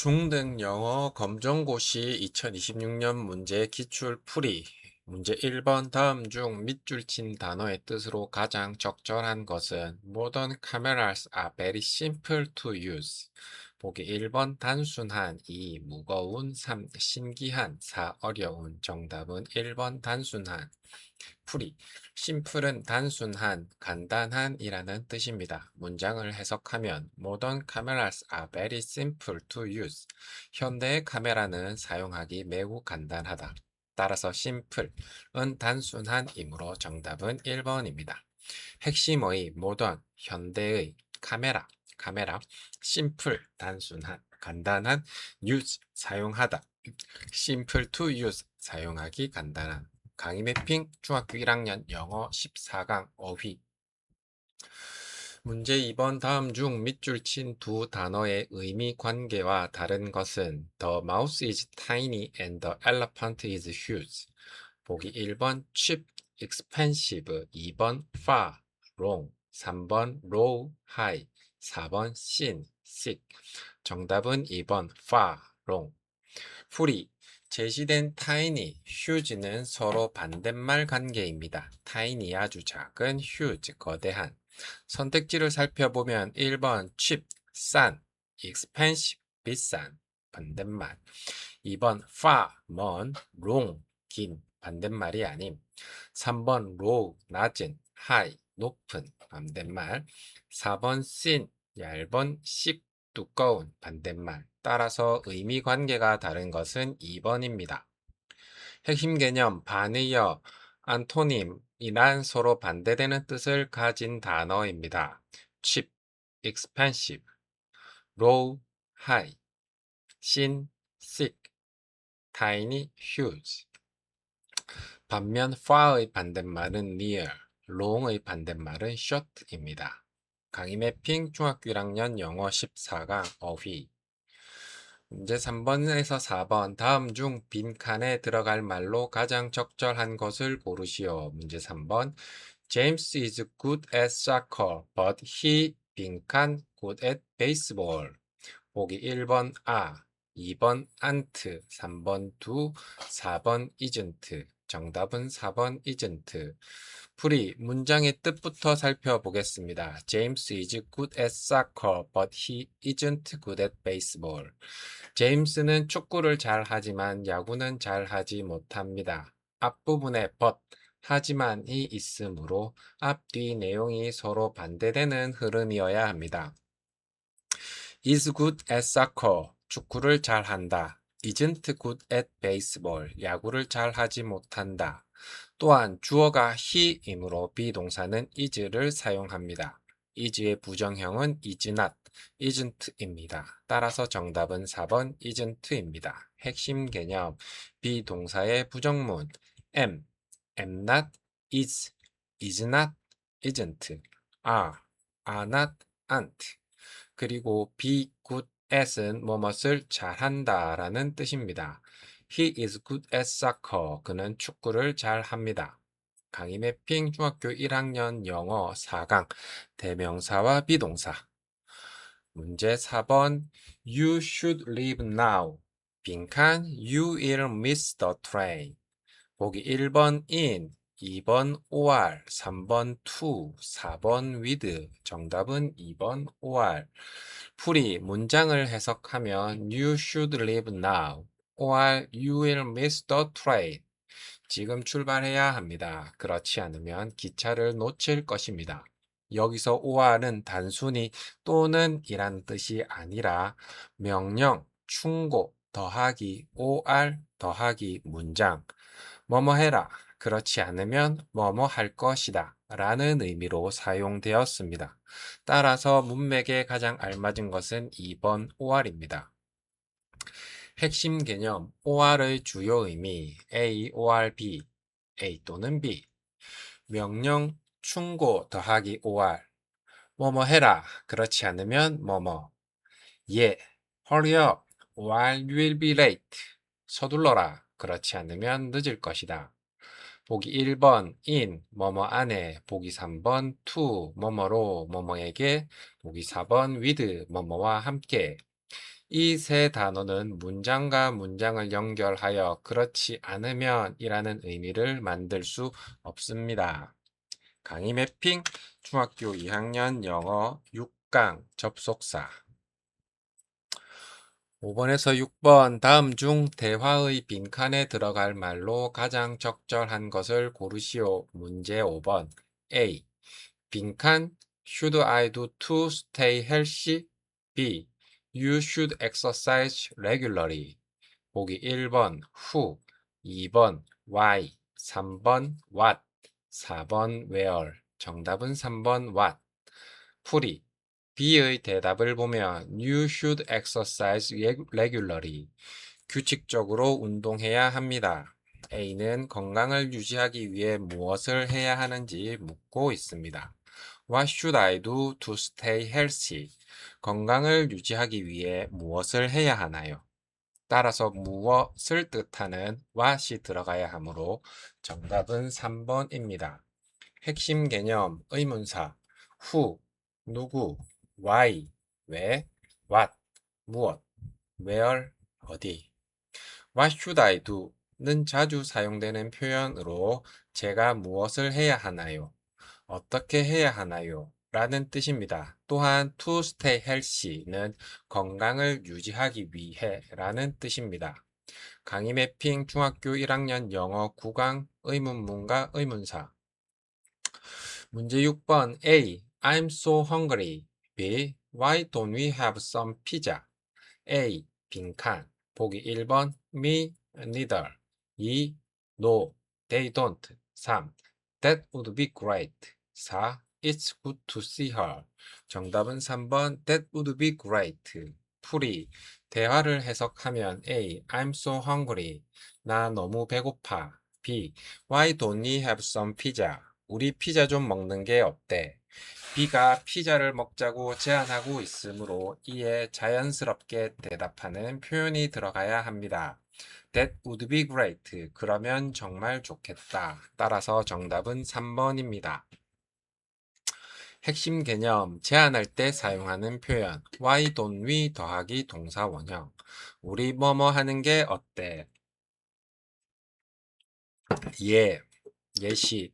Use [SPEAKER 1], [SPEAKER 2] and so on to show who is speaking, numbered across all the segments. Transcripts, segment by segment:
[SPEAKER 1] 중등 영어 검정고시 2026년 문제 기출 풀이 문제 1번 다음 중 밑줄 친 단어의 뜻으로 가장 적절한 것은 Modern cameras are very simple to use. 보기 1번 단순한 2 무거운 3 신기한 4 어려운 정답은 1번 단순한 풀이 심플은 단순한, 간단한이라는 뜻입니다. 문장을 해석하면 Modern cameras are very simple to use. 현대의 카메라는 사용하기 매우 간단하다. 따라서 simple은 단순한이므로 정답은 1번입니다. 핵심의 modern, 현대의 카메라, simple, 단순한, 간단한, use, 사용하다. simple to use, 사용하기 간단한. 강의 매핑 중학교 1학년 영어 14강 어휘 문제 2번 다음 중 밑줄 친 두 단어의 의미 관계와 다른 것은 The mouse is tiny and the elephant is huge. 보기 1번 cheap, expensive, 2번 far, long, 3번 low, high, 4번 thin, thick. 정답은 2번 far, long. 풀이 제시된 tiny, huge는 서로 반대말 관계입니다. tiny 아주 작은, huge 거대한. 선택지를 살펴보면 1번 cheap, 싼, expensive, 비싼, 반대말. 2번 far, 먼, long, 긴, 반대말이 아님. 3번 low, 낮은, high, 높은, 반대말. 4번 thin, 얇은, thick, 두꺼운, 반대말. 따라서 의미 관계가 다른 것은 2번입니다. 핵심 개념 반의어, 안토님이란 서로 반대되는 뜻을 가진 단어입니다. cheap, expensive, low, high, thin, thick, tiny, huge. 반면 far의 반대말은 near, long의 반대말은 short입니다. 강의 매핑 중학교 1학년 영어 14강 어휘 문제 3번에서 4번 다음 중 빈칸에 들어갈 말로 가장 적절한 것을 고르시오. 문제 3번 James is good at soccer, but he 빈칸 good at baseball. 보기 1번 아, 2번 안트, 3번 두, 4번 isn't. 정답은 4번 isn't. 풀이 문장의 뜻부터 살펴보겠습니다. James is good at soccer, but he isn't good at baseball. 제임스는 축구를 잘하지만 야구는 잘하지 못합니다. 앞부분에 but, 하지만이 있으므로 앞뒤 내용이 서로 반대되는 흐름이어야 합니다. is good at soccer, 축구를 잘한다. isn't good at baseball, 야구를 잘하지 못한다. 또한 주어가 he이므로 비동사는 is를 사용합니다. is의 부정형은 is not, isn't입니다. 따라서 정답은 4번 isn't입니다. 핵심 개념, 비동사의 부정문 am not, is not, isn't, are not, aren't. 그리고 be good at은 뭐뭇을 잘한다 라는 뜻입니다. He is good at soccer. 그는 축구를 잘합니다. 강의 매핑 중학교 1학년 영어 4강 대명사와 비동사 문제 4번 You should leave now. 빈칸 You will miss the train. 보기 1번 in, 2번 or, 3번 to, 4번 with. 정답은 2번 or. 풀이 문장을 해석하면 You should leave now or you will miss the train. 지금 출발해야 합니다. 그렇지 않으면 기차를 놓칠 것입니다. 여기서 or는 단순히 또는 이란 뜻이 아니라 명령, 충고, 더하기, or, 더하기, 문장. 뭐뭐 해라. 그렇지 않으면 뭐뭐 할 것이다. 라는 의미로 사용되었습니다. 따라서 문맥에 가장 알맞은 것은 2번 or입니다. 핵심 개념 or의 주요 의미 A, or, B, A 또는 B 명령, 충고, 더하기 or 뭐뭐 해라. 그렇지 않으면 뭐뭐 예, hurry up or you will be late. 서둘러라. 그렇지 않으면 늦을 것이다. 보기 1번 in 뭐뭐 안에, 보기 3번 to 뭐뭐로 뭐뭐에게, 보기 4번 with 뭐뭐와 함께. 이 세 단어는 문장과 문장을 연결하여 그렇지 않으면 이라는 의미를 만들 수 없습니다. 강의 매핑 중학교 2학년 영어 6강 접속사 5번에서 6번 다음 중 대화의 빈칸에 들어갈 말로 가장 적절한 것을 고르시오. 문제 5번 A. 빈칸 Should I do to stay healthy? B. You should exercise regularly. 보기 1번 who, 2번 why, 3번 what, 4번 where. 정답은 3번 what. 풀이 B의 대답을 보면 You should exercise regularly. 규칙적으로 운동해야 합니다. A는 건강을 유지하기 위해 무엇을 해야 하는지 묻고 있습니다. What should I do to stay healthy? 건강을 유지하기 위해 무엇을 해야 하나요? 따라서 무엇을 뜻하는 what이 들어가야 하므로 정답은 3번입니다. 핵심 개념 의문사 who, 누구, why, 왜, what, 무엇, where, 어디. What should I do? 는 자주 사용되는 표현으로 제가 무엇을 해야 하나요? 어떻게 해야 하나요? 라는 뜻입니다. 또한 to stay healthy는 건강을 유지하기 위해 라는 뜻입니다. 강의 매핑 중학교 1학년 영어 9강 의문문과 의문사 문제 6번 A. I'm so hungry. B. Why don't we have some pizza? A. 빈칸 보기 1번 Me neither 2. No, they don't 3. That would be great 4. It's good to see her 정답은 3번 That would be great 풀이 대화를 해석하면 A. I'm so hungry 나 너무 배고파 B. Why don't we have some pizza? 우리 피자 좀 먹는 게 어때? B가 피자를 먹자고 제안하고 있으므로 이에 자연스럽게 대답하는 표현이 들어가야 합니다. That would be great. 그러면 정말 좋겠다. 따라서 정답은 3번입니다. 핵심 개념, 제안할 때 사용하는 표현 Why don't we 더하기 동사 원형 우리 뭐뭐 하는 게 어때? 예. 예시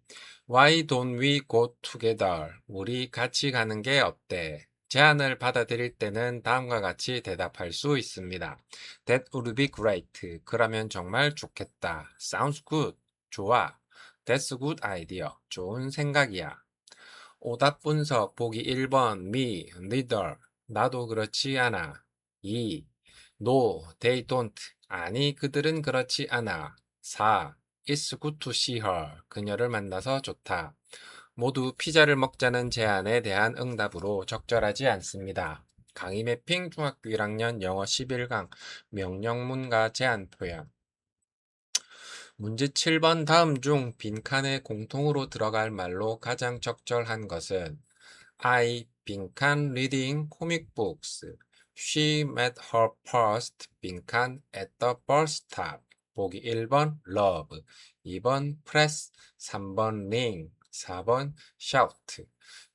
[SPEAKER 1] Why don't we go together? 우리 같이 가는 게 어때? 제안을 받아들일 때는 다음과 같이 대답할 수 있습니다. That would be great. 그러면 정말 좋겠다. Sounds good. 좋아. That's a good idea. 좋은 생각이야. 오답 분석 보기 1번 me, neither. 나도 그렇지 않아. 2. No, they don't. 아니, 그들은 그렇지 않아. 4. It's good to see her. 그녀를 만나서 좋다. 모두 피자를 먹자는 제안에 대한 응답으로 적절하지 않습니다. 강의 매핑 중학교 1학년 영어 11강 명령문과 제안 표현 문제 7번 다음 중 빈칸에 공통으로 들어갈 말로 가장 적절한 것은 I 빈칸 reading comic books. She met her first 빈칸 at the bus stop. 보기 1번 love, 2번 press, 3번 ring, 4번 shout.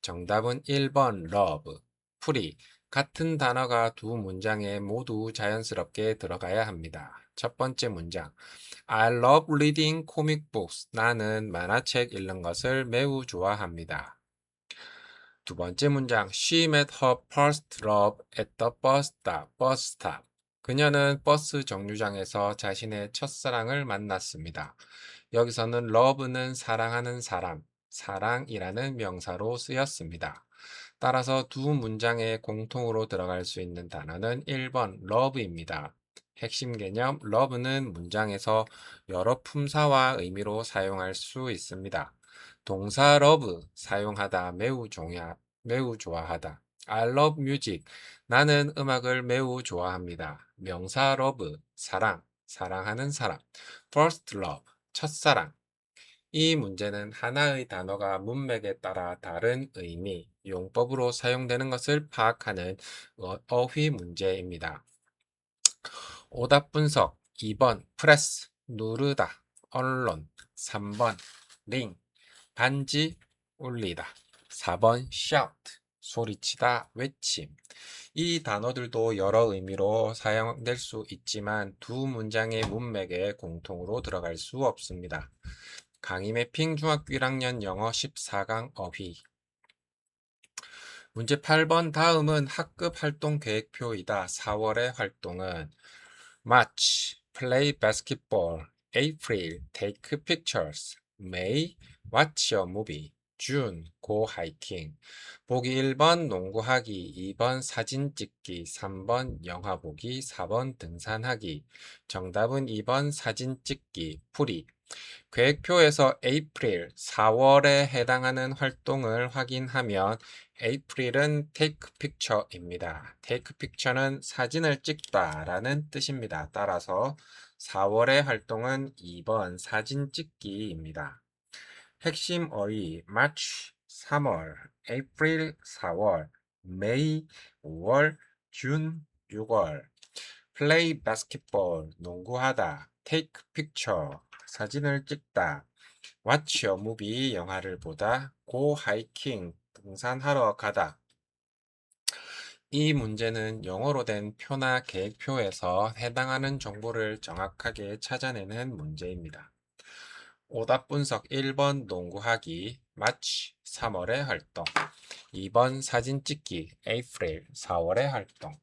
[SPEAKER 1] 정답은 1번 love. 풀이 같은 단어가 두 문장에 모두 자연스럽게 들어가야 합니다. 첫 번째 문장 I love reading comic books. 나는 만화책 읽는 것을 매우 좋아합니다. 두 번째 문장 She met her first love at the bus stop. 그녀는 버스 정류장에서 자신의 첫사랑을 만났습니다. 여기서는 love는 사랑하는 사람, 사랑이라는 명사로 쓰였습니다. 따라서 두 문장에 공통으로 들어갈 수 있는 단어는 1번 love입니다. 핵심 개념 love는 문장에서 여러 품사와 의미로 사용할 수 있습니다. 동사 love 사용하다 매우 좋아하다. I love music 나는 음악을 매우 좋아합니다. 명사 love 사랑하는 사람. first love 첫사랑. 이 문제는 하나의 단어가 문맥에 따라 다른 의미, 용법으로 사용되는 것을 파악하는 어휘 문제입니다. 오답 분석 2번 press 누르다 언론 3번 ring 반지 울리다 4번 shout 소리치다, 외침. 이 단어들도 여러 의미로 사용될 수 있지만 두 문장의 문맥에 공통으로 들어갈 수 없습니다. 강의 매핑 중학교 1학년 영어 14강 어휘. 문제 8번 다음은 학급 활동 계획표이다. 4월의 활동은 March, play basketball. April, take pictures. May, watch a movie. June, go hiking. 보기 1번 농구하기, 2번 사진 찍기, 3번 영화 보기, 4번 등산하기. 정답은 2번 사진 찍기, 풀이. 계획표에서 April, 4월에 해당하는 활동을 확인하면 April은 take picture입니다. take picture는 사진을 찍다 라는 뜻입니다. 따라서 4월의 활동은 2번 사진 찍기입니다. 핵심 어휘 March 3월, April 4월, May 5월, June 6월. play basketball 농구하다, take picture 사진을 찍다, watch a movie 영화를 보다, go hiking 등산하러 가다. 이 문제는 영어로 된 표나 계획표에서 해당하는 정보를 정확하게 찾아내는 문제입니다. 오답 분석 1번 농구하기 March 3월의 활동, 2번 사진 찍기 April 4월의 활동,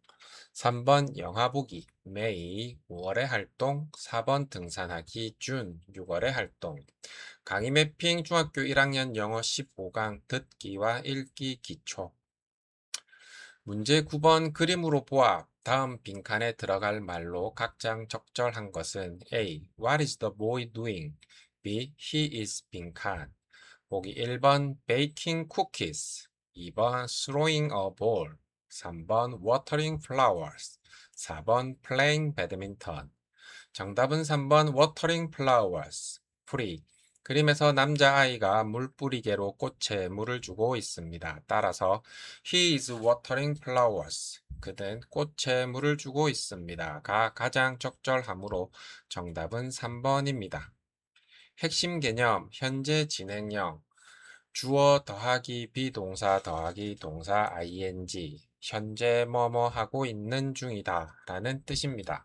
[SPEAKER 1] 3번 영화 보기 May 5월의 활동, 4번 등산하기 June 6월의 활동. 강의 매핑 중학교 1학년 영어 15강 듣기와 읽기 기초. 문제 9번 그림으로 보아 다음 빈칸에 들어갈 말로 각장 적절한 것은 A. What is the boy doing? B. He is 빈칸. 보기 1번 baking cookies, 2번 throwing a ball, 3번 watering flowers, 4번 playing badminton. 정답은 3번 watering flowers. 풀이. 그림에서 남자아이가 물뿌리개로 꽃에 물을 주고 있습니다. 따라서 he is watering flowers. 그는 꽃에 물을 주고 있습니다. 가 가장 적절하므로 정답은 3번입니다. 핵심 개념, 현재 진행형. 주어 더하기 비동사 더하기 동사 ing. 현재 뭐뭐 하고 있는 중이다 라는 뜻입니다.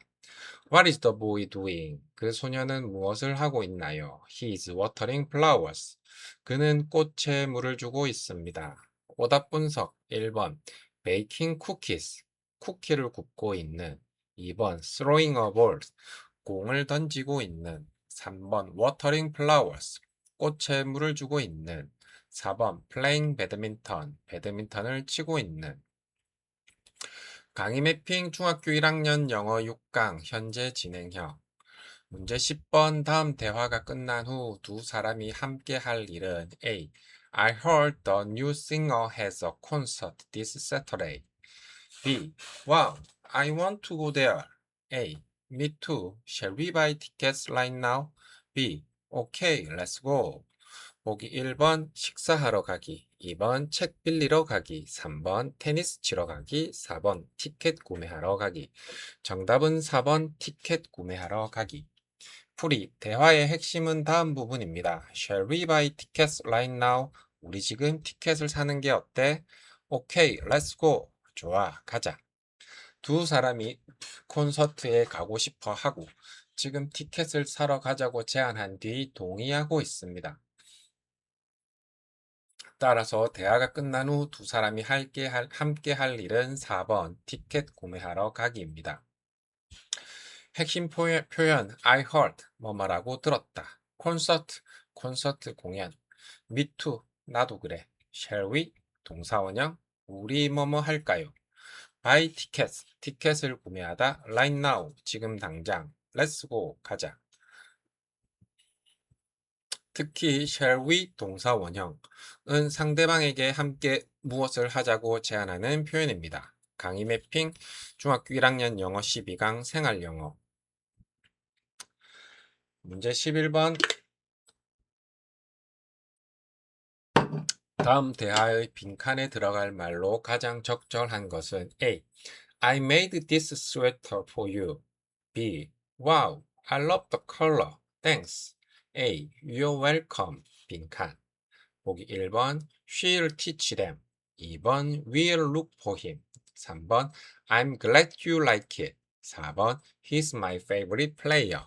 [SPEAKER 1] What is the boy doing? 그 소녀는 무엇을 하고 있나요? He is watering flowers. 그는 꽃에 물을 주고 있습니다. 오답 분석 1번 baking cookies. 쿠키를 굽고 있는. 2번 throwing a ball. 공을 던지고 있는. 3번 watering flowers. 꽃에 물을 주고 있는. 4번 playing badminton. 배드민턴을 치고 있는. 강의 매핑 중학교 1학년 영어 6강 현재 진행형. 문제 10번 다음 대화가 끝난 후 두 사람이 함께 할 일은 A. I heard the new singer has a concert this Saturday. B. Wow, I want to go there. A. Me too. Shall we buy tickets right now? B. Okay, let's go. 보기 1번 식사하러 가기, 2번 책 빌리러 가기, 3번 테니스 치러 가기, 4번 티켓 구매하러 가기. 정답은 4번 티켓 구매하러 가기. 풀이, 대화의 핵심은 다음 부분입니다. Shall we buy tickets right now? 우리 지금 티켓을 사는 게 어때? Okay, let's go. 좋아, 가자. 두 사람이 콘서트에 가고 싶어 하고 지금 티켓을 사러 가자고 제안한 뒤 동의하고 있습니다. 따라서 대화가 끝난 후 두 사람이 함께 할 일은 4번 티켓 구매하러 가기입니다. 핵심 표현 I heard 뭐뭐라고 들었다. 콘서트 공연. Me too 나도 그래. Shall we 동사원형 우리 뭐뭐 할까요? Buy tickets 티켓을 구매하다. Right now 지금 당장. Let's go 가자. 특히 shall we 동사 원형은 상대방에게 함께 무엇을 하자고 제안하는 표현입니다. 강의 매핑 중학교 1학년 영어 12강 생활영어. 문제 11번 다음 대화의 빈칸에 들어갈 말로 가장 적절한 것은 A. I made this sweater for you. B. Wow, I love the color. Thanks. A. You're welcome. 빈칸. 보기 1번 She'll teach them. 2번 We'll look for him. 3번 I'm glad you like it. 4번 He's my favorite player.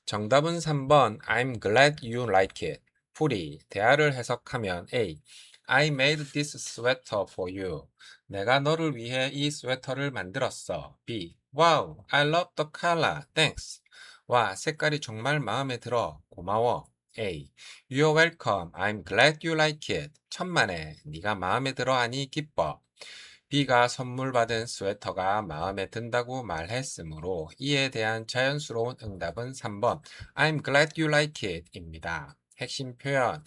[SPEAKER 1] 정답은 3번 I'm glad you like it. 풀이 대화를 해석하면 A. I made this sweater for you. 내가 너를 위해 이 스웨터를 만들었어. B. Wow, I love the color. Thanks. 와, 색깔이 정말 마음에 들어. 고마워. A. You're welcome. I'm glad you like it. 천만에. 네가 마음에 들어 하니 기뻐. B가 선물 받은 스웨터가 마음에 든다고 말했으므로 이에 대한 자연스러운 응답은 3번 I'm glad you like it 입니다. 핵심 표현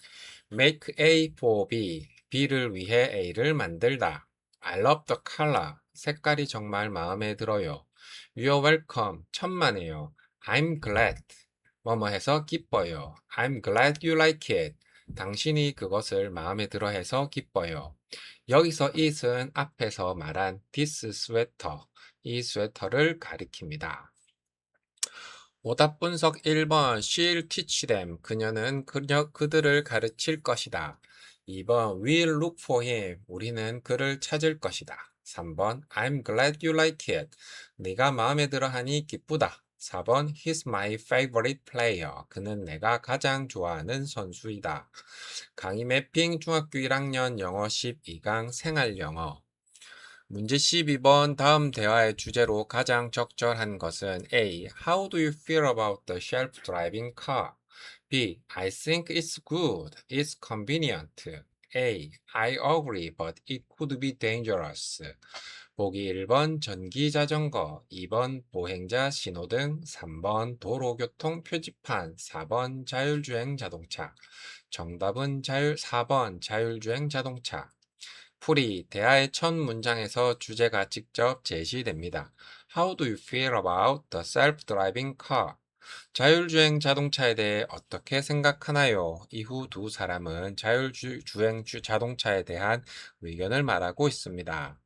[SPEAKER 1] make A for B, B를 위해 A를 만들다. I love the color, 색깔이 정말 마음에 들어요. You're welcome, 천만에요. I'm glad, 뭐뭐 해서 기뻐요. I'm glad you like it, 당신이 그것을 마음에 들어 해서 기뻐요. 여기서 it은 앞에서 말한 this sweater, 이 스웨터를 가리킵니다. 오답 분석 1번 She'll teach them. 그녀는 그들을 가르칠 것이다. 2번 We'll look for him. 우리는 그를 찾을 것이다. 3번 I'm glad you like it. 네가 마음에 들어 하니 기쁘다. 4번 He's my favorite player. 그는 내가 가장 좋아하는 선수이다. 강의 매핑 중학교 1학년 영어 12강 생활영어 문제 12번 다음 대화의 주제로 가장 적절한 것은 A. How do you feel about the self-driving car? B. I think it's good. It's convenient. A. I agree, but it could be dangerous. 보기 1번 전기자전거, 2번 보행자 신호등, 3번 도로교통 표지판, 4번 자율주행 자동차. 정답은 4번 자율주행 자동차. 풀이 대화의 첫 문장에서 주제가 직접 제시됩니다. How do you feel about the self-driving car? 자율주행 자동차에 대해 어떻게 생각하나요? 이후 두 사람은 자율주행 자동차에 대한 의견을 말하고 있습니다.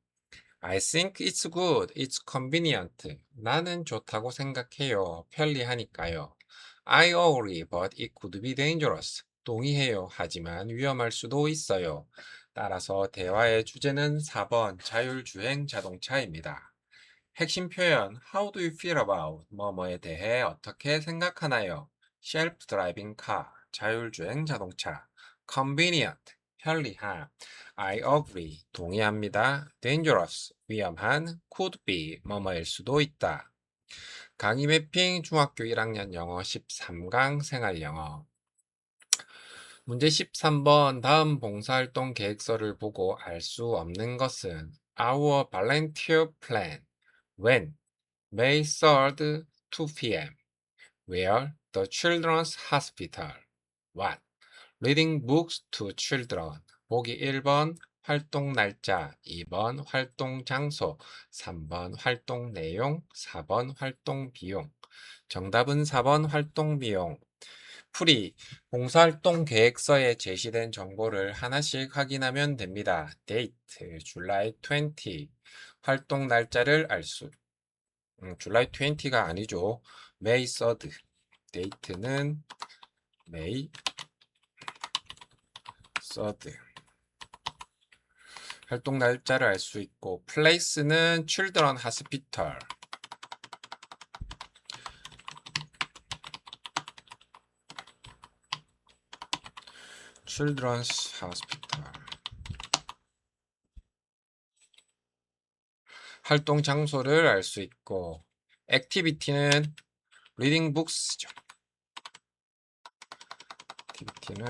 [SPEAKER 1] I think it's good. It's convenient. 나는 좋다고 생각해요. 편리하니까요. I agree, but it could be dangerous. 동의해요. 하지만 위험할 수도 있어요. 따라서 대화의 주제는 4번 자율주행 자동차입니다. 핵심 표현 How do you feel about 뭐뭐에 대해 어떻게 생각하나요? Self-driving car 자율주행 자동차 Convenient 편리한 I agree 동의합니다. Dangerous 위험한 Could be 뭐뭐일 수도 있다. 강의 매핑 중학교 1학년 영어 13강 생활영어 문제 13번 다음 봉사활동 계획서를 보고 알 수 없는 것은 Our volunteer plan When? May 3rd, 2 p.m. Where? The Children's Hospital. What? Reading books to children. 보기 1번 활동 날짜, 2번 활동 장소, 3번 활동 내용, 4번 활동 비용. 정답은 4번 활동 비용. 풀이 봉사활동 계획서에 제시된 정보를 하나씩 확인하면 됩니다. 데이트, July 20. 활동 날짜를 July 20가 아니죠. May 3rd. 데이트는 May 3rd. 활동 날짜를 알 수 있고, place는 Children Hospital. Children's Hospital. 활동 장소를 알 수 있고, activity는 reading books죠. activity는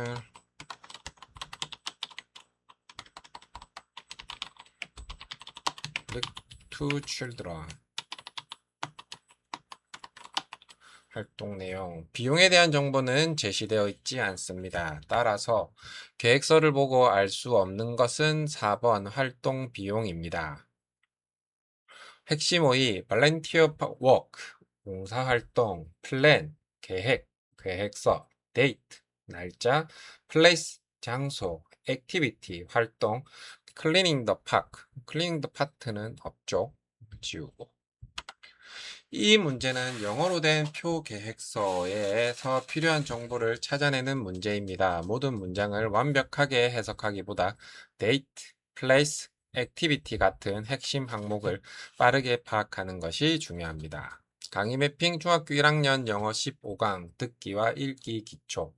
[SPEAKER 1] read to children. 활동 내용, 비용에 대한 정보는 제시되어 있지 않습니다. 따라서 계획서를 보고 알 수 없는 것은 4번 활동 비용입니다. 핵심 어휘, volunteer work, 봉사활동, plan, 계획, 계획서, date, 날짜, place, 장소, activity, 활동, cleaning the park, cleaning the park는 없죠. 지우고. 이 문제는 영어로 된 표 계획서에서 필요한 정보를 찾아내는 문제입니다. 모든 문장을 완벽하게 해석하기보다 date, place, activity 같은 핵심 항목을 빠르게 파악하는 것이 중요합니다. 강의 매핑 중학교 1학년 영어 15강 듣기와 읽기 기초.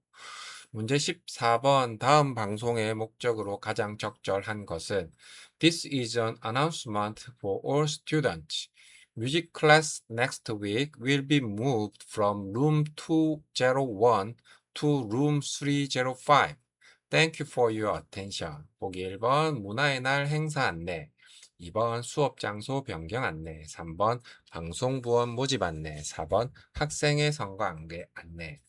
[SPEAKER 1] 문제 14번 다음 방송의 목적으로 가장 적절한 것은 This is an announcement for all students. Music class next week will be moved from room 201 to room 305. Thank you for your attention. 보기 1번 문화의 날 행사 안내, 2번 수업 장소 변경 안내, 3번 방송부원 모집 안내, 4번 학생의 선거 안내.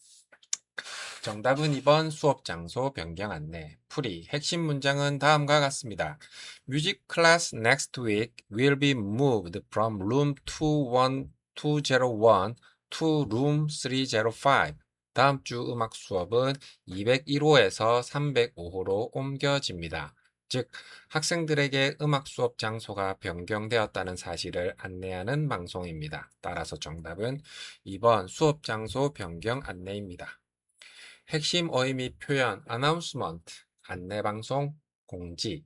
[SPEAKER 1] 정답은 2번 수업 장소 변경 안내. 풀이 핵심 문장은 다음과 같습니다. Music class next week will be moved from room 201 to room 305. 다음 주 음악 수업은 201호에서 305호로 옮겨집니다. 즉, 학생들에게 음악 수업 장소가 변경되었다는 사실을 안내하는 방송입니다. 따라서 정답은 2번 수업 장소 변경 안내입니다. 핵심 어휘 및 표현, announcement, 안내방송, 공지,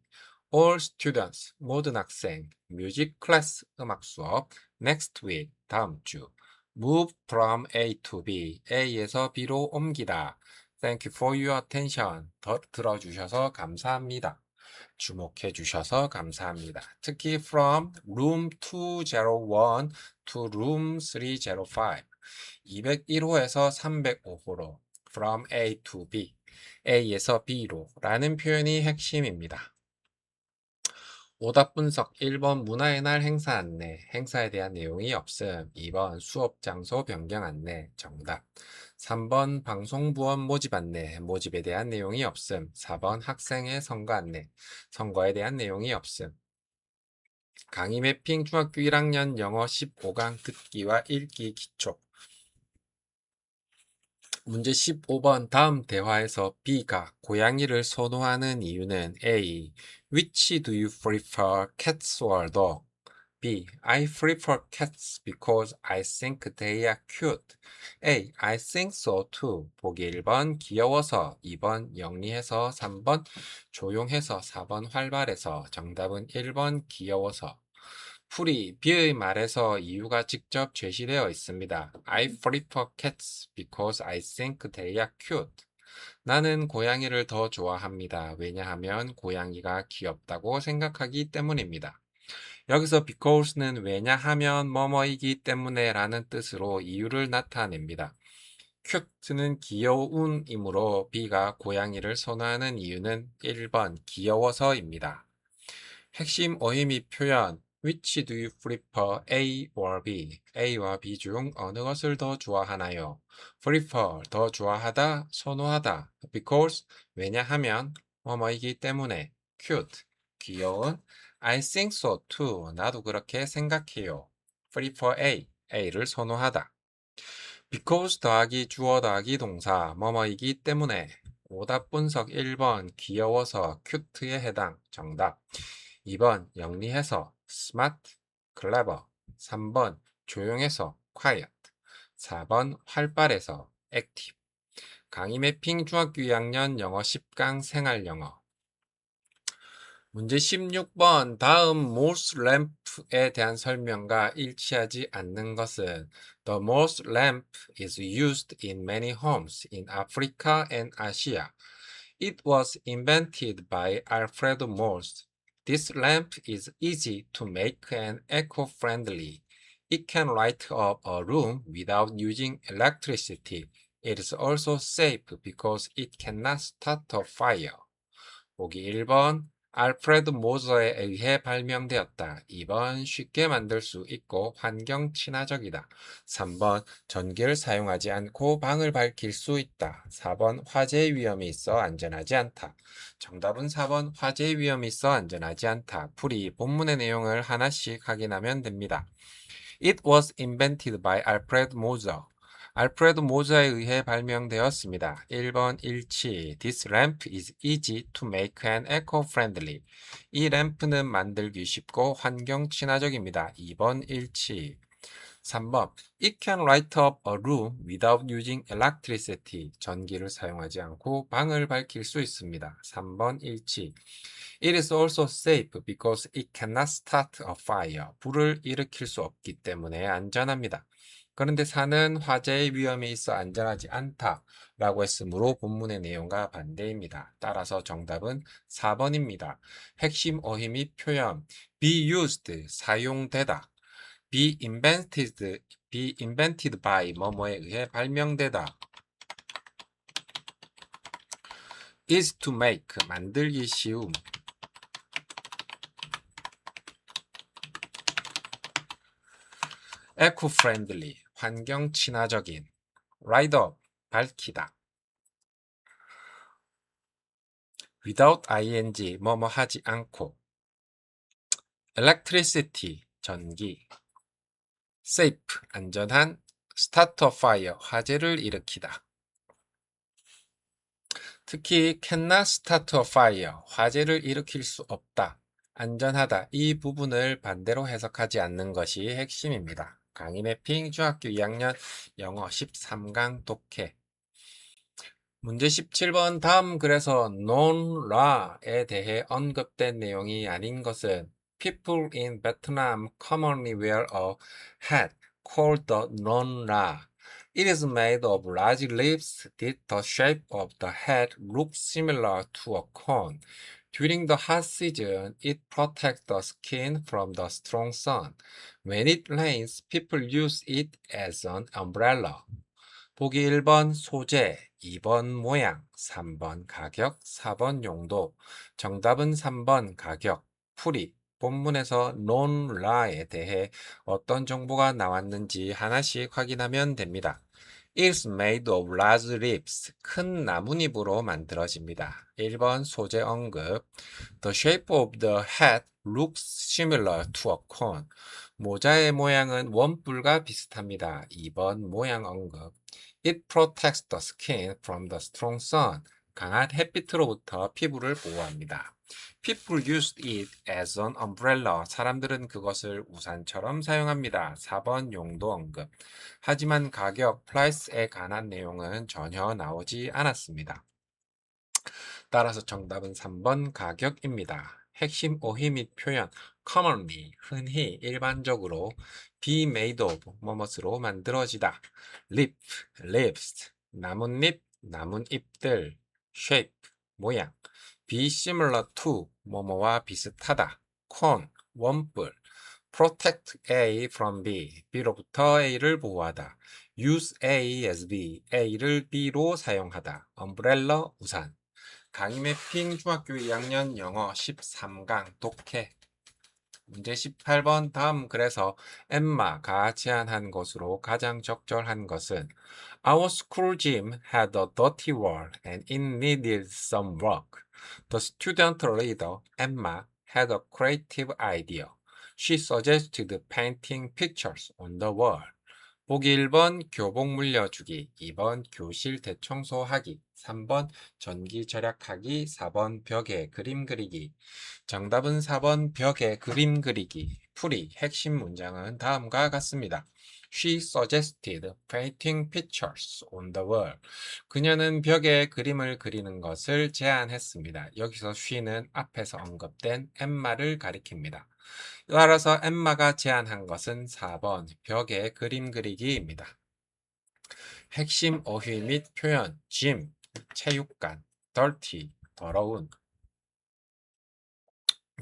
[SPEAKER 1] all students, 모든 학생, music class, 음악 수업, next week, 다음 주, move from A to B, A에서 B로 옮기다. Thank you for your attention. 더 들어주셔서 감사합니다. 주목해 주셔서 감사합니다. 특히 from room 201 to room 305, 201호에서 305호로, from A to B, A에서 B로 라는 표현이 핵심입니다. 오답 분석 1번 문화의 날 행사 안내, 행사에 대한 내용이 없음. 2번 수업 장소 변경 안내, 정답. 3번 방송부원 모집 안내, 모집에 대한 내용이 없음. 4번 학생의 선거 안내, 선거에 대한 내용이 없음. 강의 매핑 중학교 1학년 영어 15강 듣기와 읽기 기초. 문제 15번 다음 대화에서 B가 고양이를 선호하는 이유는 A. Which do you prefer, cats or dog? B. I prefer cats because I think they are cute. A. I think so too. 보기 1번 귀여워서, 2번 영리해서, 3번 조용해서, 4번 활발해서. 정답은 1번 귀여워서. 풀이 B의 말에서 이유가 직접 제시되어 있습니다. I prefer cats because I think they are cute. 나는 고양이를 더 좋아합니다. 왜냐하면 고양이가 귀엽다고 생각하기 때문입니다. 여기서 because는 왜냐하면 뭐뭐이기 때문에 라는 뜻으로 이유를 나타냅니다. cute는 귀여운이므로 B가 고양이를 선호하는 이유는 1번 귀여워서입니다. 핵심 어휘 및 표현 Which do you prefer, A or B? A와 B 중 어느 것을 더 좋아하나요? prefer, 더 좋아하다, 선호하다. because, 왜냐하면, 뭐뭐이기 때문에. cute, 귀여운. I think so too, 나도 그렇게 생각해요. prefer A, A를 선호하다. because 더하기 주어 더하기 동사, 뭐뭐이기 때문에. 오답 분석 1번, 귀여워서, cute에 해당. 정답. 2번 영리해서 smart, clever, 3번 조용해서 quiet, 4번 활발해서 active. 강의 매핑 중학교 2학년 영어 10강 생활영어. 문제 16번 다음 Morse lamp에 대한 설명과 일치하지 않는 것은 The Morse lamp is used in many homes in Africa and Asia. It was invented by Alfred Morse. This lamp is easy to make and eco-friendly. It can light up a room without using electricity. It is also safe because it cannot start a fire. 보기 1번 알프레드 모저에 의해 발명되었다. 2번 쉽게 만들 수 있고 환경 친화적이다. 3번 전기를 사용하지 않고 방을 밝힐 수 있다. 4번 화재 위험이 있어 안전하지 않다. 정답은 4번 화재 위험이 있어 안전하지 않다. 풀이 본문의 내용을 하나씩 확인하면 됩니다. It was invented by Alfred Moser. 알프레드 모저에 의해 발명되었습니다. 1번 일치. This lamp is easy to make and eco-friendly. 이 램프는 만들기 쉽고 환경 친화적입니다. 2번 일치. 3번 It can light up a room without using electricity. 전기를 사용하지 않고 방을 밝힐 수 있습니다. 3번 일치. It is also safe because it cannot start a fire. 불을 일으킬 수 없기 때문에 안전합니다. 그런데 4는 화재의 위험이 있어 안전하지 않다라고 했으므로 본문의 내용과 반대입니다. 따라서 정답은 4번입니다. 핵심 어휘 및 표현 be used, 사용되다. be invented by 뭐뭐에 의해 발명되다. is to make, 만들기 쉬움. eco-friendly, 환경 친화적인. light up, 밝히다. without ing, 뭐뭐 하지 않고. electricity, 전기. safe, 안전한. start a fire, 화재를 일으키다. 특히 cannot start a fire, 화재를 일으킬 수 없다. 안전하다. 이 부분을 반대로 해석하지 않는 것이 핵심입니다. 강의 매핑 중학교 2학년 영어 13강 독해. 문제 17번 다음 글에서 논라에 대해 언급된 내용이 아닌 것은 People in Vietnam commonly wear a hat called the non la. It is made of large leaves. The shape of the hat looks similar to a cone. During the hot season, it protects the skin from the strong sun. When it rains, people use it as an umbrella. 보기 1번 소재, 2번 모양, 3번 가격, 4번 용도. 정답은 3번 가격. 풀이. 본문에서 논라에 대해 어떤 정보가 나왔는지 하나씩 확인하면 됩니다. It's made of large leaves. 큰 나뭇잎으로 만들어집니다. 1번 소재 언급. The shape of the hat looks similar to a cone. 모자의 모양은 원뿔과 비슷합니다. 2번 모양 언급. It protects the skin from the strong sun. 강한 햇빛으로부터 피부를 보호합니다. People used it as an umbrella. 사람들은 그것을 우산처럼 사용합니다. 4번 용도 언급. 하지만 가격, price에 관한 내용은 전혀 나오지 않았습니다. 따라서 정답은 3번 가격입니다. 핵심 어휘 및 표현 commonly, 흔히, 일반적으로 be made of, 뭐뭇으로 만들어지다. leaf, leaves, 나뭇잎, 나뭇잎들. shape, 모양. be similar to, 뭐뭐와 비슷하다. cone, 원뿔. protect A from B, B로부터 A를 보호하다. use A as B, A를 B로 사용하다. umbrella, 우산. 강의 매핑 중학교 2학년 영어 13강 독해. 문제 18번 다음 글에서 엠마가 제안한 것으로 가장 적절한 것은 Our school gym had a dirty wall and it needed some work. The student leader, Emma, had a creative idea. She suggested painting pictures on the wall. 보기 1번 교복 물려주기, 2번 교실 대청소하기, 3번 전기 절약하기, 4번 벽에 그림 그리기. 정답은 4번 벽에 그림 그리기. 풀이 핵심 문장은 다음과 같습니다. She suggested painting pictures on the wall. 그녀는 벽에 그림을 그리는 것을 제안했습니다. 여기서 she는 앞에서 언급된 엠마를 가리킵니다. 따라서 엠마가 제안한 것은 4번 벽에 그림 그리기입니다. 핵심 어휘 및 표현 gym, 체육관, dirty, 더러운,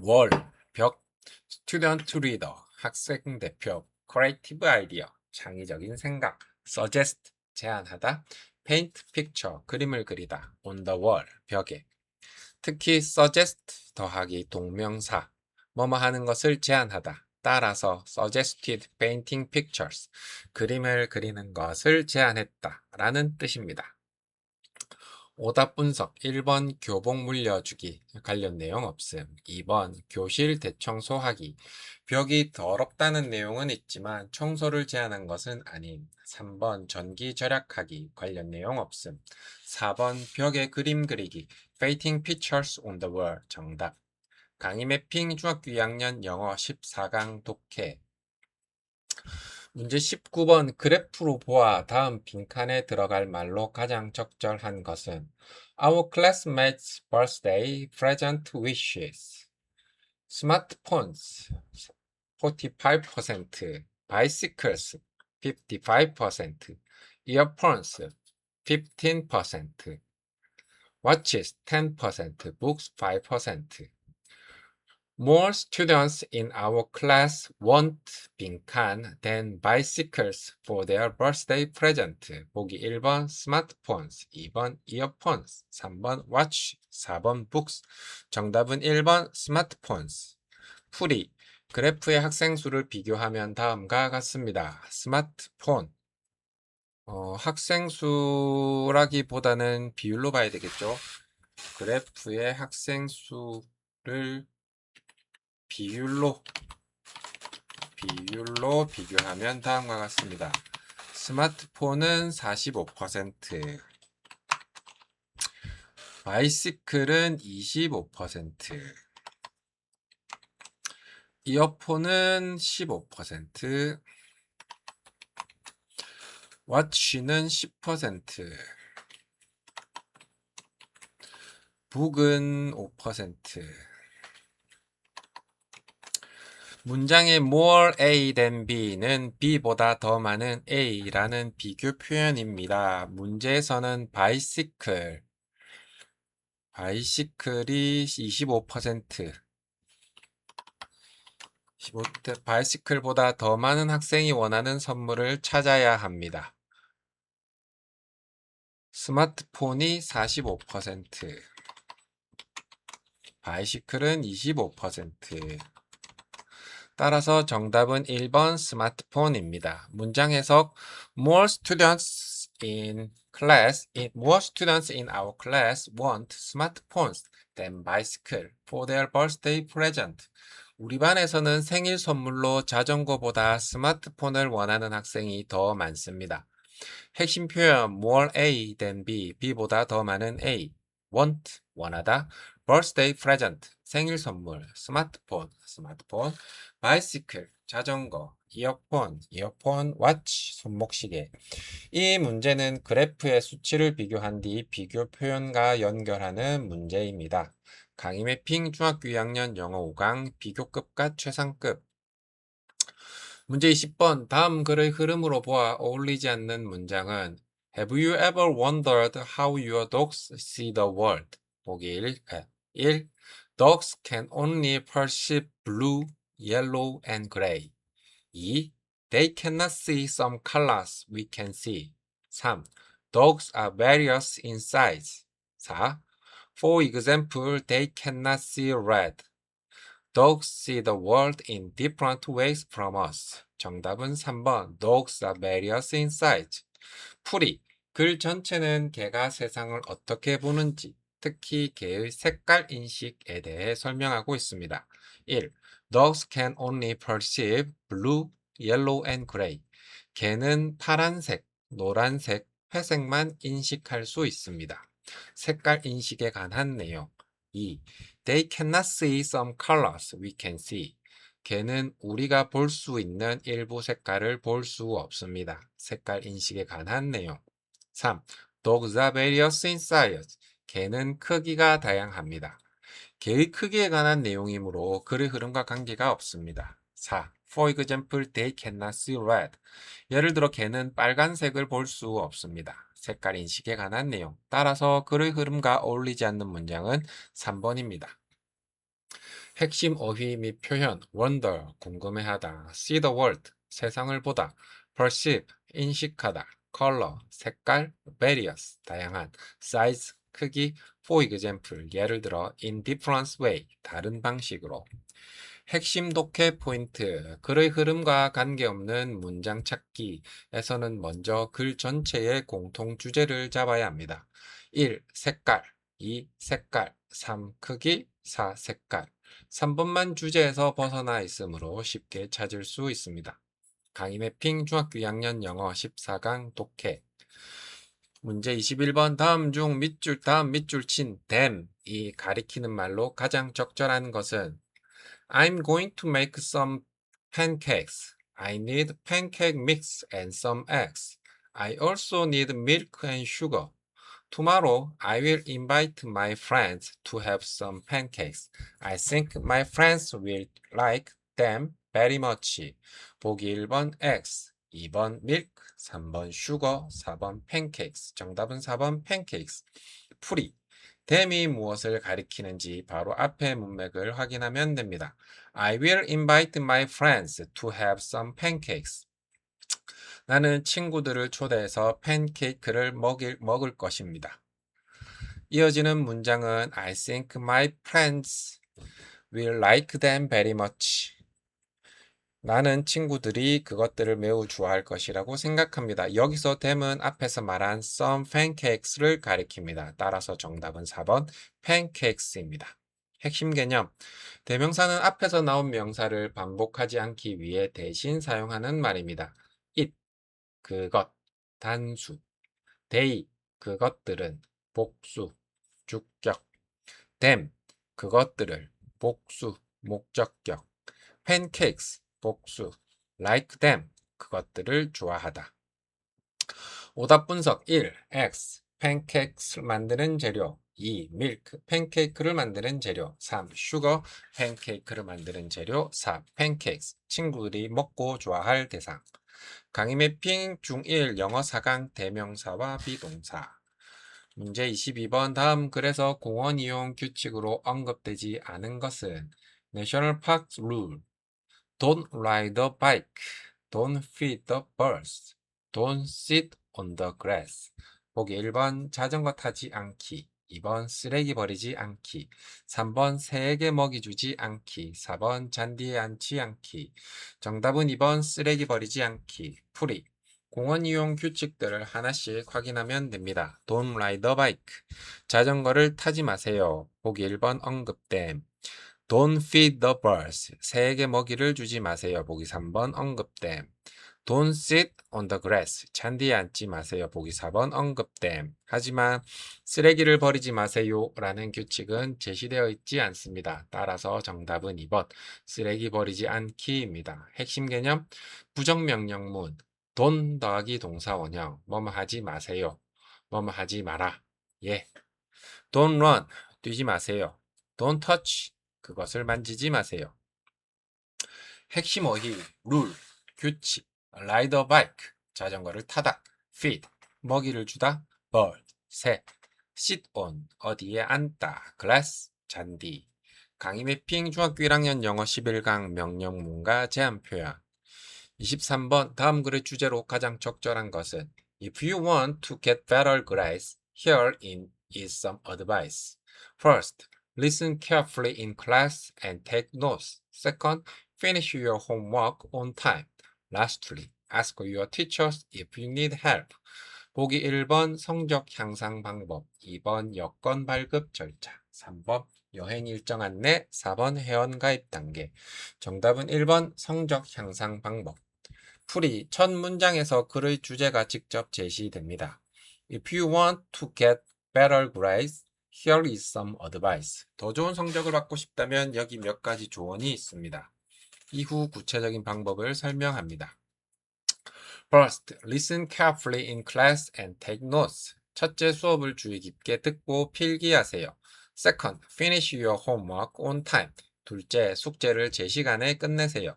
[SPEAKER 1] wall, 벽, student leader, 학생 대표, creative idea, 창의적인 생각, suggest, 제안하다, paint picture, 그림을 그리다, on the wall, 벽에. 특히 suggest 더하기 동명사, 뭐뭐 하는 것을 제안하다. 따라서 suggested painting pictures, 그림을 그리는 것을 제안했다 라는 뜻입니다. 오답 분석 1번 교복 물려주기 관련 내용 없음. 2번 교실 대청소하기 벽이 더럽다는 내용은 있지만 청소를 제안한 것은 아님. 3번 전기 절약하기 관련 내용 없음. 4번 벽에 그림 그리기 Painting pictures on the wall 정답. 강의 매핑 중학교 2학년 영어 14강 독해 문제 19번 그래프로 보아 다음 빈칸에 들어갈 말로 가장 적절한 것은 Our classmates' birthday present wishes. Smartphones 45%, bicycles 55%, earphones 15%, watches 10%, books 5%. More students in our class want 빈칸 than bicycles for their birthday present. 보기 1번 smartphones, 2번 earphones, 3번 watch, 4번 books. 정답은 1번 smartphones. 풀이 그래프의 학생 수를 비교하면 다음과 같습니다. 스마트폰 학생 수라기보다는 비율로 봐야 되겠죠. 그래프의 학생 수를 비율로 비교하면 다음과 같습니다. 스마트폰은 45%, 바이시클은 25%, 이어폰은 15%, 워치는 10%, 북은 5%. 문장의 more A than B는 B보다 더 많은 A라는 비교 표현입니다. 문제에서는 bicycle이 25%, 바이시클보다 더 많은 학생이 원하는 선물을 찾아야 합니다. 스마트폰이 45%, 바이시클은 25%. 따라서 정답은 1번 스마트폰입니다. 문장 해석 more students in our class want smartphones than bicycle for their birthday present. 우리 반에서는 생일 선물로 자전거보다 스마트폰을 원하는 학생이 더 많습니다. 핵심 표현 more A than B, B보다 더 많은 A, want, 원하다, birthday present, 생일 선물, 스마트폰, bicycle, 자전거, 이어폰, watch, 손목시계. 이 문제는 그래프의 수치를 비교한 뒤 비교 표현과 연결하는 문제입니다. 강의 매핑 중학교 2학년 영어 5강 비교급과 최상급. 문제 20번 다음 글의 흐름으로 보아 어울리지 않는 문장은 Have you ever wondered how your dogs see the world? 보기 1. Dogs can only perceive blue, yellow, and gray. 2. They cannot see some colors we can see. 3. Dogs are various in size. 4. For example, they cannot see red. Dogs see the world in different ways from us. 정답은 3번. Dogs are various in size. 풀이. 글 전체는 개가 세상을 어떻게 보는지, 특히 개의 색깔 인식에 대해 설명하고 있습니다. 1. Dogs can only perceive blue, yellow, and gray. 개는 파란색, 노란색, 회색만 인식할 수 있습니다. 색깔 인식에 관한 내용. 2. They cannot see some colors we can see. 개는 우리가 볼 수 있는 일부 색깔을 볼 수 없습니다. 색깔 인식에 관한 내용. 3. Dogs are various in size. 개는 크기가 다양합니다. 개의 크기에 관한 내용이므로 글의 흐름과 관계가 없습니다. 4. For example, they cannot see red. 예를 들어 개는 빨간색을 볼 수 없습니다. 색깔 인식에 관한 내용. 따라서 글의 흐름과 어울리지 않는 문장은 3번입니다. 핵심 어휘 및 표현 wonder, 궁금해하다, see the world, 세상을 보다, perceive, 인식하다, color, 색깔, various, 다양한, size, 크기, for example, 예를 들어 in different way, 다른 방식으로. 핵심 독해 포인트, 글의 흐름과 관계없는 문장 찾기에서는 먼저 글 전체의 공통 주제를 잡아야 합니다. 1. 색깔, 2. 색깔, 3. 크기, 4. 색깔. 3번만 주제에서 벗어나 있으므로 쉽게 찾을 수 있습니다. 강의 매핑 중학교 2학년 영어 14강 독해. 문제 21번 다음 밑줄 친 them이 가리키는 말로 가장 적절한 것은 I'm going to make some pancakes. I need pancake mix and some eggs. I also need milk and sugar. Tomorrow I will invite my friends to have some pancakes. I think my friends will like them very much. 보기 1번 eggs, 2번 milk, 3번 sugar, 4번 pancakes. 정답은 4번 pancakes. 풀이. 댐이 무엇을 가리키는지 바로 앞의 문맥을 확인하면 됩니다. I will invite my friends to have some pancakes. 나는 친구들을 초대해서 팬케이크를 먹을 것입니다. 이어지는 문장은 I think my friends will like them very much. 나는 친구들이 그것들을 매우 좋아할 것이라고 생각합니다. 여기서 them은 앞에서 말한 some pancakes를 가리킵니다. 따라서 정답은 4번 pancakes입니다. 핵심 개념. 대명사는 앞에서 나온 명사를 반복하지 않기 위해 대신 사용하는 말입니다. it, 그것, 단수, they, 그것들은, 복수, 주격, them, 그것들을, 복수, 목적격, pancakes, 복수, like them, 그것들을 좋아하다. 오답 분석 1. eggs, pancakes를 만드는 재료 2. milk, 팬케이크를 만드는 재료 3. sugar, 팬케이크를 만드는 재료 4. pancakes, 친구들이 먹고 좋아할 대상. 강의 매핑 중1 영어 4강 대명사와 비동사. 문제 22번 다음 글에서 공원 이용 규칙으로 언급되지 않은 것은 National Park Rule, Don't ride the bike, Don't feed the birds, Don't sit on the grass. 보기 1번 자전거 타지 않기, 2번 쓰레기 버리지 않기, 3번 새에게 먹이 주지 않기, 4번 잔디에 앉지 않기. 정답은 2번 쓰레기 버리지 않기. 풀이. 공원 이용 규칙들을 하나씩 확인하면 됩니다. Don't ride the bike. 자전거를 타지 마세요. 보기 1번 언급됨. Don't feed the birds. 새에게 먹이를 주지 마세요. 보기 3번 언급됨. Don't sit on the grass. 잔디에 앉지 마세요. 보기 4번 언급됨. 하지만 쓰레기를 버리지 마세요 라는 규칙은 제시되어 있지 않습니다. 따라서 정답은 2번 쓰레기 버리지 않기입니다. 핵심 개념 부정명령문 don't 더하기 동사 원형 뭐뭐 하지 마세요. 뭐뭐 하지 마라. 예. Don't run. 뛰지 마세요. Don't touch. 그것을 만지지 마세요. 핵심 어휘, 룰, 규칙, ride a bike, 자전거를 타다, feed, 먹이를 주다, bird, 새, sit on, 어디에 앉다, glass, 잔디. 강의 매핑 중학교 1학년 영어 11강 명령문과 제한 표현. 23번 다음 글의 주제로 가장 적절한 것은 If you want to get better grades, here is some advice. First, listen carefully in class and take notes. Second, finish your homework on time. Lastly, ask your teachers if you need help. 보기 1번 성적 향상 방법, 2번 여권 발급 절차, 3번 여행 일정 안내, 4번 회원 가입 단계. 정답은 1번 성적 향상 방법. 풀이 첫 문장에서 글의 주제가 직접 제시됩니다. If you want to get better grades, here is some advice. 더 좋은 성적을 받고 싶다면 여기 몇 가지 조언이 있습니다. 이후 구체적인 방법을 설명합니다. First, listen carefully in class and take notes. 첫째, 수업을 주의 깊게 듣고 필기하세요. Second, finish your homework on time. 둘째, 숙제를 제 시간에 끝내세요.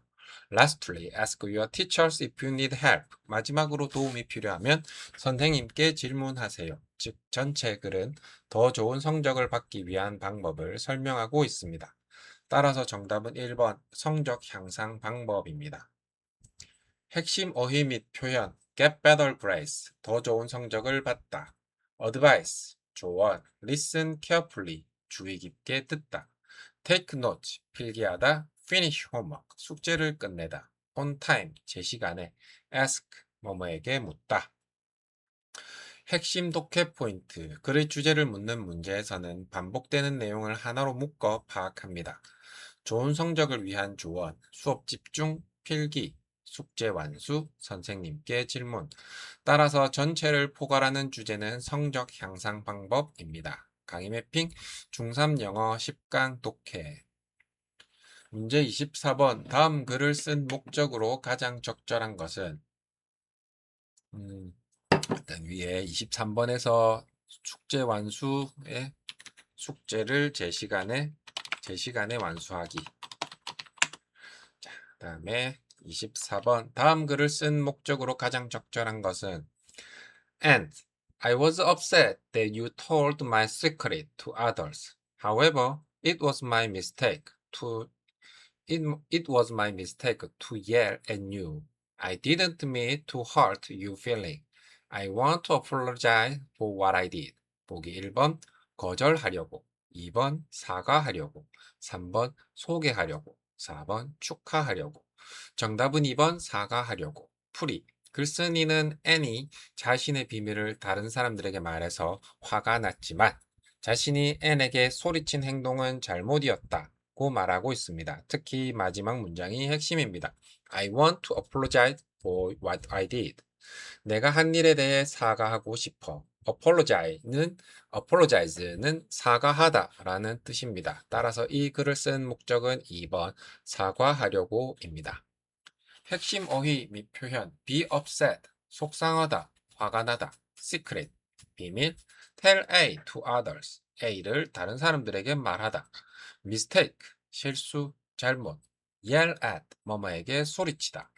[SPEAKER 1] Lastly, ask your teachers if you need help. 마지막으로 도움이 필요하면 선생님께 질문하세요. 즉, 전체 글은 더 좋은 성적을 받기 위한 방법을 설명하고 있습니다. 따라서 정답은 1번 성적 향상 방법입니다. 핵심 어휘 및 표현 get better grades, 더 좋은 성적을 받다. advice, 조언, listen carefully, 주의 깊게 듣다. take notes, 필기하다. finish homework, 숙제를 끝내다. on time, 제 시간에. ask, 뭐뭐에게 묻다. 핵심 독해 포인트, 글의 주제를 묻는 문제에서는 반복되는 내용을 하나로 묶어 파악합니다. 좋은 성적을 위한 조언, 수업 집중, 필기, 숙제 완수, 선생님께 질문. 따라서 전체를 포괄하는 주제는 성적 향상 방법입니다. 강의 매핑 중3 영어 10강 독해. 문제 24번. 다음 글을 쓴 목적으로 가장 적절한 것은 일단 위에 23번에서 숙제 완수의 숙제를 제 시간에 완수하기. 자, 그다음에 24번. 다음 글을 쓴 목적으로 가장 적절한 것은 And I was upset that you told my secret to others. However, it was my mistake to yell at you. I didn't mean to hurt your feeling. I want to apologize for what I did. 보기 1번 거절하려고, 2번 사과하려고, 3번 소개하려고, 4번 축하하려고. 정답은 2번 사과하려고. 풀이. 글쓴이는 N이 자신의 비밀을 다른 사람들에게 말해서 화가 났지만 자신이 N에게 소리친 행동은 잘못이었다 고 말하고 있습니다. 특히 마지막 문장이 핵심입니다. I want to apologize for what I did. 내가 한 일에 대해 사과하고 싶어. apologize는 사과하다 라는 뜻입니다. 따라서 이 글을 쓴 목적은 2번 사과하려고입니다. 핵심 어휘 및 표현 be upset, 속상하다, 화가 나다, secret, 비밀, tell A to others, A를 다른 사람들에게 말하다, mistake, 실수, 잘못, yell at, 뭐뭐에게 소리치다,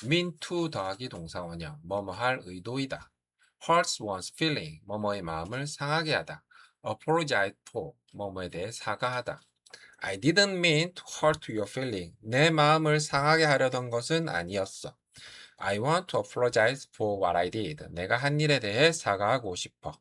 [SPEAKER 1] mean to 더하기 동사 원형, 뭐뭐 할 의도이다, hurts one's feeling, 뭐뭐의 마음을 상하게 하다, apologize for, 뭐뭐에 대해 사과하다, I didn't mean to hurt your feeling. 내 마음을 상하게 하려던 것은 아니었어. I want to apologize for what I did. 내가 한 일에 대해 사과하고 싶어.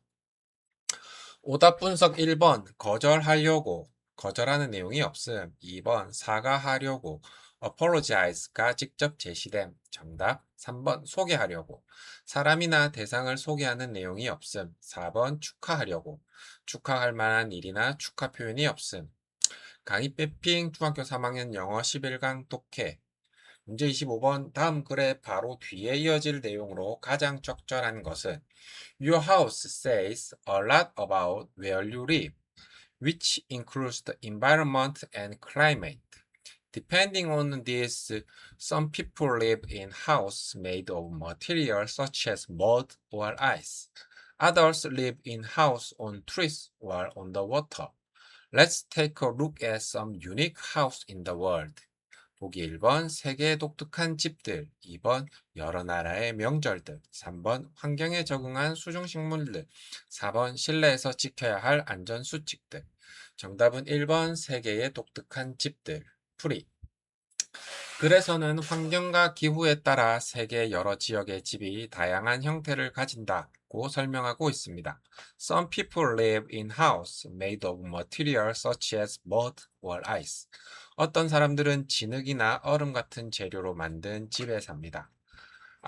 [SPEAKER 1] 오답 분석 1번 거절하려고 거절하는 내용이 없음. 2번 사과하려고 apologize가 직접 제시됨. 정답 3번 소개하려고 사람이나 대상을 소개하는 내용이 없음. 4번 축하하려고 축하할 만한 일이나 축하 표현이 없음. 강의 빼핑 중학교 3학년 영어 11강 독해 문제 25번 다음 글의 바로 뒤에 이어질 내용으로 가장 적절한 것은 Your house says a lot about where you live, which includes the environment and climate. Depending on this, some people live in houses made of materials such as mud or ice. Others live in houses on trees or on the water. Let's take a look at some unique house in the world. 보기 1번 세계의 독특한 집들, 2번 여러 나라의 명절들, 3번 환경에 적응한 수중식물들, 4번 실내에서 지켜야 할 안전수칙들. 정답은 1번 세계의 독특한 집들. 풀이. 글에서는 환경과 기후에 따라 세계 여러 지역의 집이 다양한 형태를 가진다고 설명하고 있습니다. Some people live in houses made of materials such as mud or ice. 어떤 사람들은 진흙이나 얼음 같은 재료로 만든 집에 삽니다.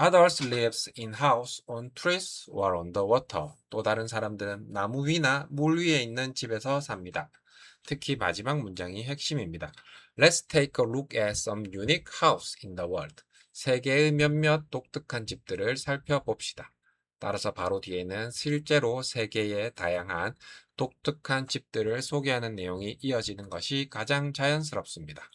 [SPEAKER 1] Others lives in house on trees or on the water. 또 다른 사람들은 나무 위나 물 위에 있는 집에서 삽니다. 특히 마지막 문장이 핵심입니다. Let's take a look at some unique house in the world. 세계의 몇몇 독특한 집들을 살펴봅시다. 따라서 바로 뒤에는 실제로 세계의 다양한 독특한 집들을 소개하는 내용이 이어지는 것이 가장 자연스럽습니다.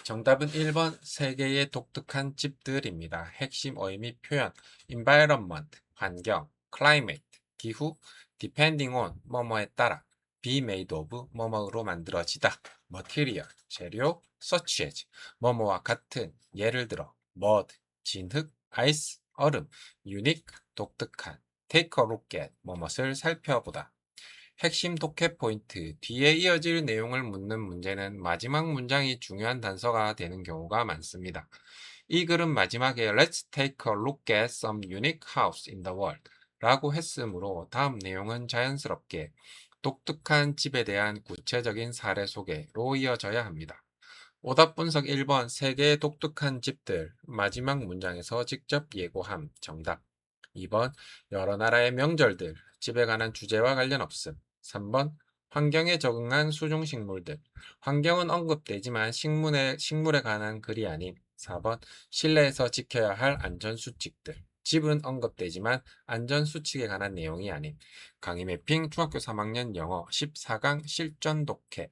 [SPEAKER 1] 정답은 1번 세계의 독특한 집들입니다. 핵심 어휘 및 표현 environment, 환경, climate, 기후, depending on, 뭐뭐에 따라, be made of, 뭐뭐로 만들어지다, material, 재료, such as, 뭐뭐와 같은, 예를 들어, mud, 진흙, ice, 얼음, unique, 독특한, take a look at, 뭐뭇을 살펴보다. 핵심 독해 포인트, 뒤에 이어질 내용을 묻는 문제는 마지막 문장이 중요한 단서가 되는 경우가 많습니다. 이 글은 마지막에 Let's take a look at some unique house in the world 라고 했으므로 다음 내용은 자연스럽게 독특한 집에 대한 구체적인 사례 소개로 이어져야 합니다. 오답 분석 1번 세계의 독특한 집들 마지막 문장에서 직접 예고함 정답 2번 여러 나라의 명절들 집에 관한 주제와 관련 없음 3번 환경에 적응한 수중식물들 환경은 언급되지만 식물에 관한 글이 아닌 4번 실내에서 지켜야 할 안전수칙들 집은 언급되지만 안전수칙에 관한 내용이 아닌 강의 매핑 중학교 3학년 영어 14강 실전 독해